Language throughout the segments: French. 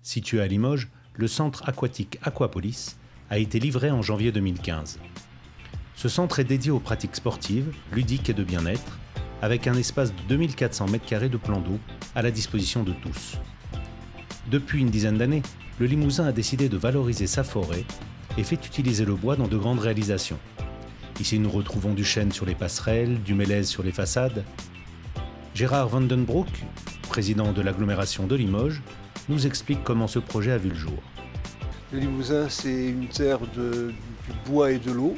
Situé à Limoges, le centre aquatique Aquapolis a été livré en janvier 2015. Ce centre est dédié aux pratiques sportives, ludiques et de bien-être, avec un espace de 2400 m² de plan d'eau à la disposition de tous. Depuis une dizaine d'années, le Limousin a décidé de valoriser sa forêt et fait utiliser le bois dans de grandes réalisations. Ici, nous retrouvons du chêne sur les passerelles, du mélèze sur les façades. Gérard Vandenbroek, président de l'agglomération de Limoges, nous explique comment ce projet a vu le jour. Le Limousin, c'est une terre du bois et de l'eau.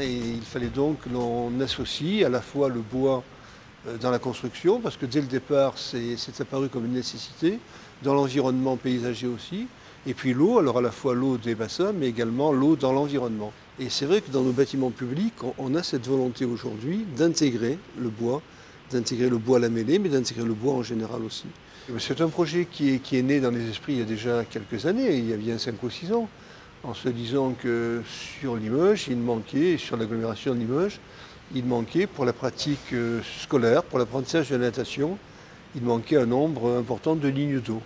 Et il fallait donc que l'on associe à la fois le bois dans la construction, parce que dès le départ, c'est apparu comme une nécessité, dans l'environnement paysager aussi, et puis l'eau, alors à la fois l'eau des bassins, mais également l'eau dans l'environnement. Et c'est vrai que dans nos bâtiments publics, on a cette volonté aujourd'hui d'intégrer le bois à la mêlée, mais d'intégrer le bois en général aussi. C'est un projet qui est né dans les esprits il y a déjà quelques années, il y a bien 5 ou 6 ans, en se disant que sur Limoges, il manquait, et sur l'agglomération de Limoges, il manquait pour la pratique scolaire, pour l'apprentissage de la natation, il manquait un nombre important de lignes d'eau.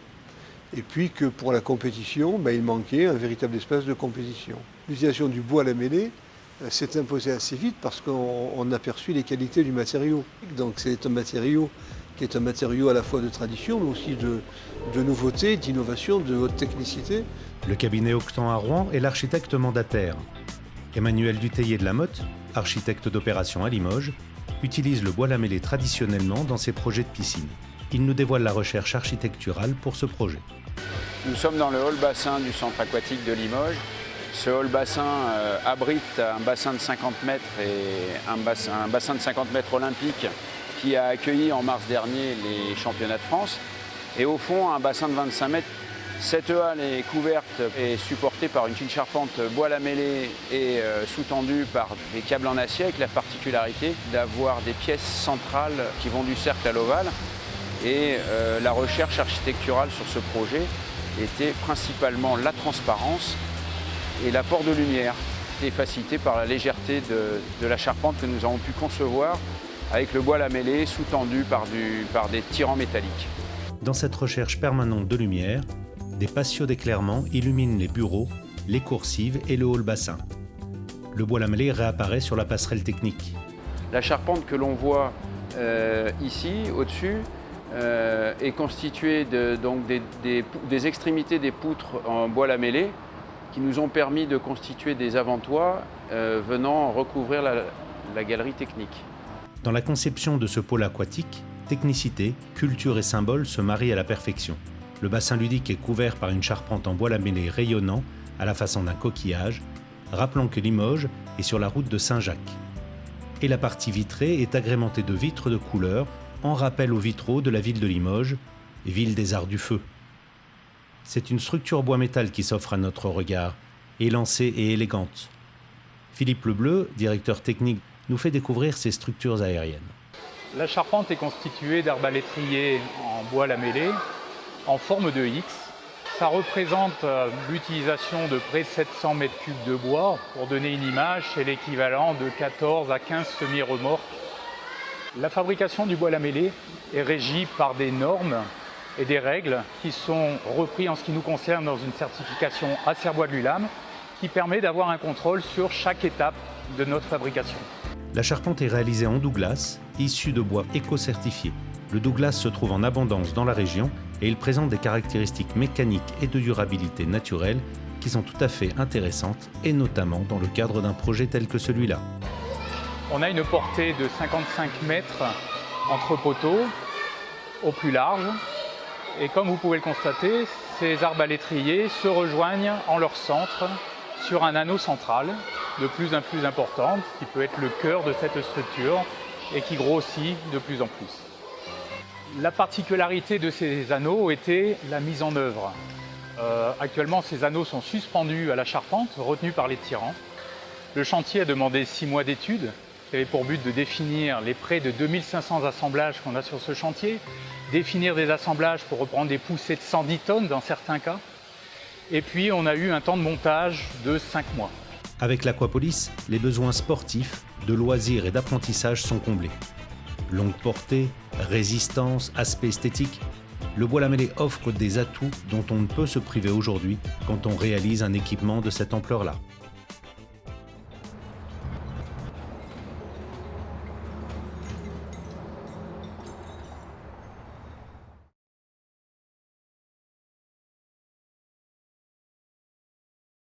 Et puis que pour la compétition, il manquait un véritable espace de compétition. L'utilisation du bois à la mêlée s'est imposée assez vite parce qu'on a perçu les qualités du matériau. Donc c'est un matériau qui est un matériau à la fois de tradition, mais aussi de nouveauté, d'innovation, de haute technicité. Le cabinet Octan à Rouen est l'architecte mandataire. Emmanuel Dutheillet de la Motte, architecte d'opération à Limoges, utilise le bois lamellé traditionnellement dans ses projets de piscine. Il nous dévoile la recherche architecturale pour ce projet. Nous sommes dans le hall bassin du centre aquatique de Limoges. Ce hall bassin abrite un bassin de 50 mètres et un bassin de 50 mètres olympique qui a accueilli en mars dernier les championnats de France. Et au fond, un bassin de 25 mètres. Cette halle est couverte et supportée par une fine charpente bois lamellé et sous-tendue par des câbles en acier, avec la particularité d'avoir des pièces centrales qui vont du cercle à l'ovale. Et la recherche architecturale sur ce projet était principalement la transparence et l'apport de lumière, et facilité par la légèreté de la charpente que nous avons pu concevoir avec le bois lamellé sous-tendu par des tirants métalliques. Dans cette recherche permanente de lumière, des patios d'éclairement illuminent les bureaux, les coursives et le hall bassin. Le bois lamellé réapparaît sur la passerelle technique. La charpente que l'on voit ici, au-dessus, est constituée des extrémités des poutres en bois lamellé qui nous ont permis de constituer des avant-toits venant recouvrir la galerie technique. Dans la conception de ce pôle aquatique, technicité, culture et symbole se marient à la perfection. Le bassin ludique est couvert par une charpente en bois lamellé rayonnant à la façon d'un coquillage, rappelant que Limoges est sur la route de Saint-Jacques. Et la partie vitrée est agrémentée de vitres de couleur en rappel aux vitraux de la ville de Limoges, ville des arts du feu. C'est une structure bois-métal qui s'offre à notre regard, élancée et élégante. Philippe Lebleu, directeur technique, nous fait découvrir ces structures aériennes. La charpente est constituée d'arbalétriers en bois lamellé en forme de X. Ça représente l'utilisation de près de 700 m3 de bois. Pour donner une image, c'est l'équivalent de 14 à 15 semi-remorques. La fabrication du bois lamellé est régie par des normes et des règles qui sont reprises en ce qui nous concerne dans une certification Acerbois de l'ULAM qui permet d'avoir un contrôle sur chaque étape de notre fabrication. La charpente est réalisée en Douglas, issu de bois éco-certifié. Le Douglas se trouve en abondance dans la région et il présente des caractéristiques mécaniques et de durabilité naturelle qui sont tout à fait intéressantes et notamment dans le cadre d'un projet tel que celui-là. On a une portée de 55 mètres entre poteaux au plus large et comme vous pouvez le constater, ces arbalétriers se rejoignent en leur centre sur un anneau central de plus en plus important qui peut être le cœur de cette structure et qui grossit de plus en plus. La particularité de ces anneaux était la mise en œuvre. Actuellement, ces anneaux sont suspendus à la charpente, retenus par les tirants. Le chantier a demandé 6 mois d'études, qui avait pour but de définir les près de 2500 assemblages qu'on a sur ce chantier, définir des assemblages pour reprendre des poussées de 110 tonnes dans certains cas. Et puis, on a eu un temps de montage de 5 mois. Avec l'Aquapolis, les besoins sportifs, de loisirs et d'apprentissage sont comblés. Longue portée, résistance, aspect esthétique, le bois lamellé offre des atouts dont on ne peut se priver aujourd'hui quand on réalise un équipement de cette ampleur-là.